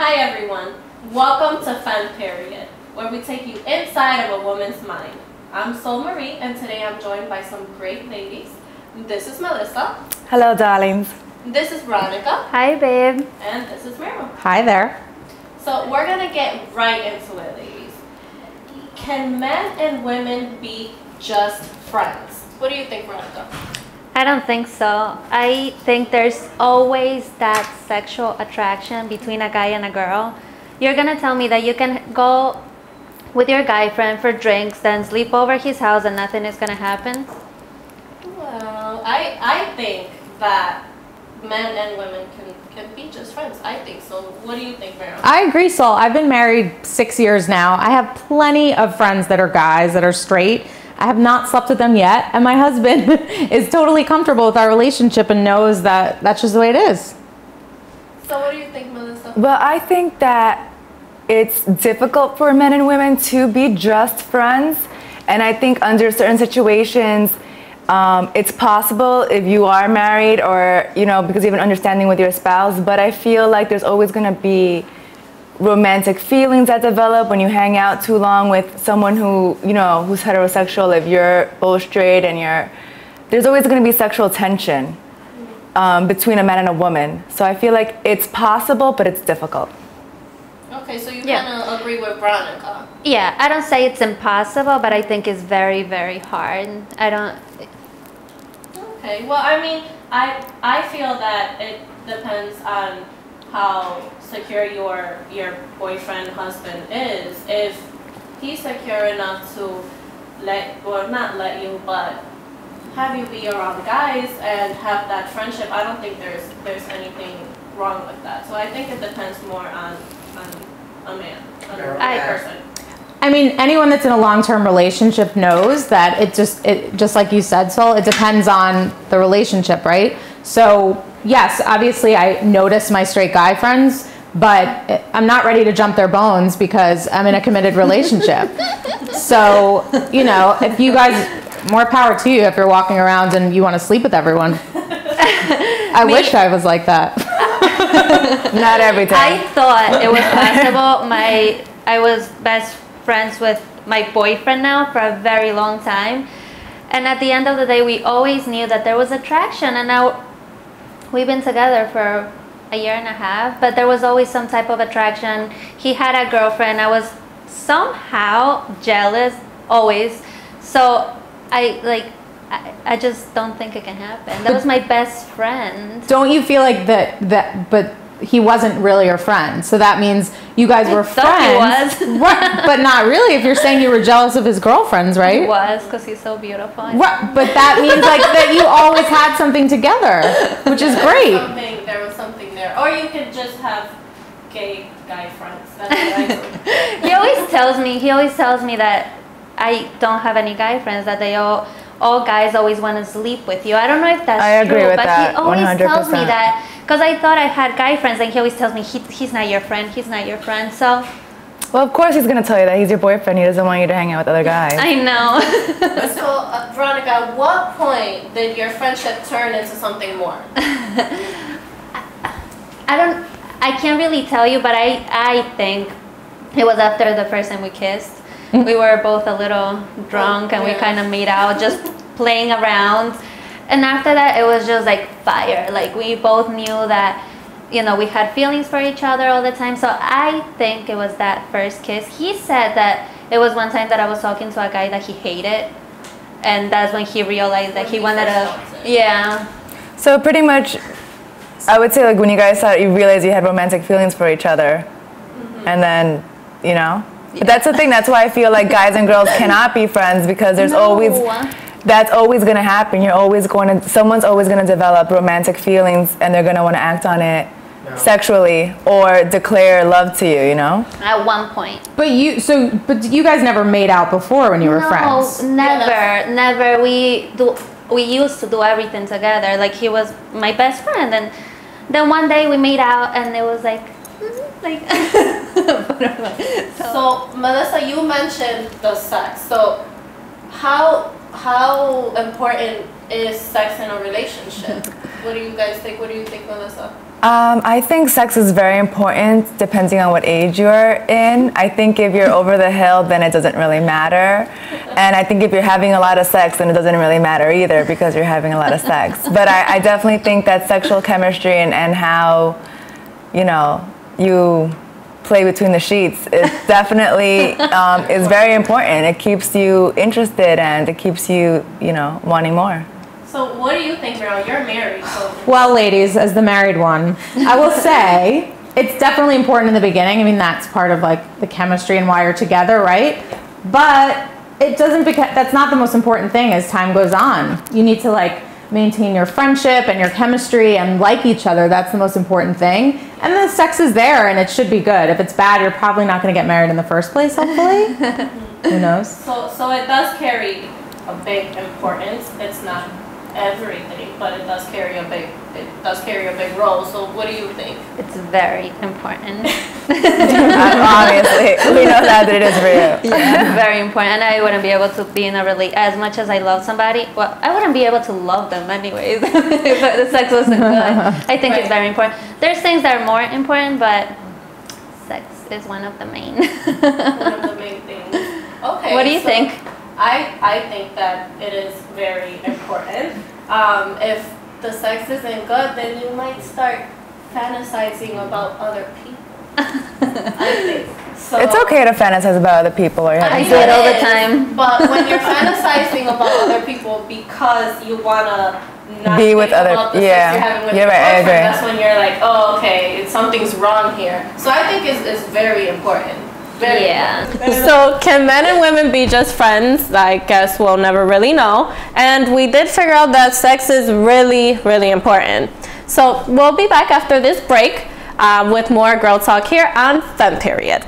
Hi everyone, welcome to Fun Period, where we take you inside of a woman's mind. I'm Sol Marie, and today I'm joined by some great ladies. This is Melissa. Hello, darlings. This is Veronica. Hi, babe. And this is Meryl. Hi there. So we're gonna get right into it, ladies. Can men and women be just friends? What do you think, Veronica? I don't think so. I think there's always that sexual attraction between a guy and a girl. You're gonna tell me that you can go with your guy friend for drinks, then sleep over his house and nothing is gonna happen? Well, I think that men and women can be just friends. I think so. What do you think, Meryl? I agree, Sol. I've been married 6 years now. I have plenty of friends that are guys that are straight. I have not slept with them yet, and my husband is totally comfortable with our relationship and knows that that's just the way it is. So what do you think, Melissa? Well, I think that it's difficult for men and women to be just friends, and I think under certain situations, it's possible if you are married or, you know, because you have an understanding with your spouse, but I feel like there's always going to be romantic feelings that develop when you hang out too long with someone who, you know, who's heterosexual. If you're both straight and there's always going to be sexual tension between a man and a woman. So I feel like it's possible, but it's difficult. Okay, so you kind of agree with Veronica. Yeah, I don't say it's impossible, but I think it's very, very hard. Okay, well, I mean, I feel that it depends on how secure your boyfriend, husband is. If he's secure enough to not let you, but have you be around guys and have that friendship, I don't think there's anything wrong with that. So I think it depends more on a man, on a person. I mean, anyone that's in a long-term relationship knows that it just like you said, Sol, it depends on the relationship, right? So yes, obviously I notice my straight guy friends, but I'm not ready to jump their bones because I'm in a committed relationship. So, you know, if you guys, more power to you if you're walking around and you want to sleep with everyone. I wish I was like that. Not every time. I thought it was possible. I was best friends with my boyfriend now for a very long time. And at the end of the day, we always knew that there was attraction. And now we've been together for a year and a half, but there was always some type of attraction. He had a girlfriend. I was somehow jealous, always. So I just don't think it can happen. That was my best friend. Don't you feel like but he wasn't really your friend, so that means you guys were friends. He was. Right, but not really if you're saying you were jealous of his girlfriends, right? He was, because he's so beautiful. Right, but that means like that you always had something together, which is great. There was something there. Or you could just have gay guy friends. That's what I do. He always tells me that I don't have any guy friends, that they all guys always want to sleep with you. I don't know if that's I agree true, with but that, he always 100%. tells me that, because I thought I had guy friends, and he always tells me he's not your friend, he's not your friend. So, Well, of course he's going to tell you that he's your boyfriend. He doesn't want you to hang out with other guys. I know. So, Veronica, at what point did your friendship turn into something more? I can't really tell you, but I think it was after the first time we kissed. We were both a little drunk and we kind of made out, just playing around. And after that, it was just like fire. Like, we both knew that, you know, we had feelings for each other all the time. So I think it was that first kiss. He said that it was one time that I was talking to a guy that he hated. And that's when he realized that he wanted to, yeah. So pretty much, I would say, like, when you guys started, you realized you had romantic feelings for each other. And then, you know. But that's the thing. That's why I feel like guys and girls cannot be friends, because there's that's always going to happen. Someone's always going to develop romantic feelings, and they're going to want to act on it sexually or declare love to you, you know? At one point. But you guys never made out before when you were friends. No, never. We used to do everything together. Like, he was my best friend, and then one day we made out, and it was like. So, Melissa, you mentioned the sex. So, how important is sex in a relationship? What do you guys think? What do you think, Melissa? I think sex is very important depending on what age you're in. I think if you're over the hill, then it doesn't really matter. And I think if you're having a lot of sex, then it doesn't really matter either because you're having a lot of sex. But I definitely think that sexual chemistry and how, you know, you play between the sheets is definitely is very important. It keeps you interested and it keeps you, you know, wanting more. So what do you think, Meryl? You're married, so. Well, ladies, as the married one, I will say it's definitely important in the beginning. I mean, that's part of like the chemistry and why you're together, right? But it doesn't that's not the most important thing as time goes on. You need to like maintain your friendship and your chemistry and like each other. That's the most important thing. And the sex is there and it should be good. If it's bad, you're probably not going to get married in the first place, hopefully. Who knows? So it does carry a big importance. It's not everything, but it does carry a big role. So what do you think? It's very important. Obviously, we know that it is for you. Yeah, very important. And I wouldn't be able to be in a as much as I love somebody. Well, I wouldn't be able to love them anyways if the sex wasn't good. I think it's very important. There's things that are more important, but sex is one of the main. One of the main things. Okay. What do you think? I think that it is very important. If the sex isn't good, then you might start fantasizing about other people. I think. So, It's okay to fantasize about other people or you're I having do it sex. all the time. But when you're fantasizing about other people because you wanna not Be with think other- about the yeah. sex you're having with You're your right, I boyfriend, agree. that's when you're like, oh, okay, something's wrong here. So I think it's very important. Very Yeah. important. So can men and women be just friends? I guess we'll never really know. And we did figure out that sex is really, really important. So we'll be back after this break with more Girl Talk here on Femme Period.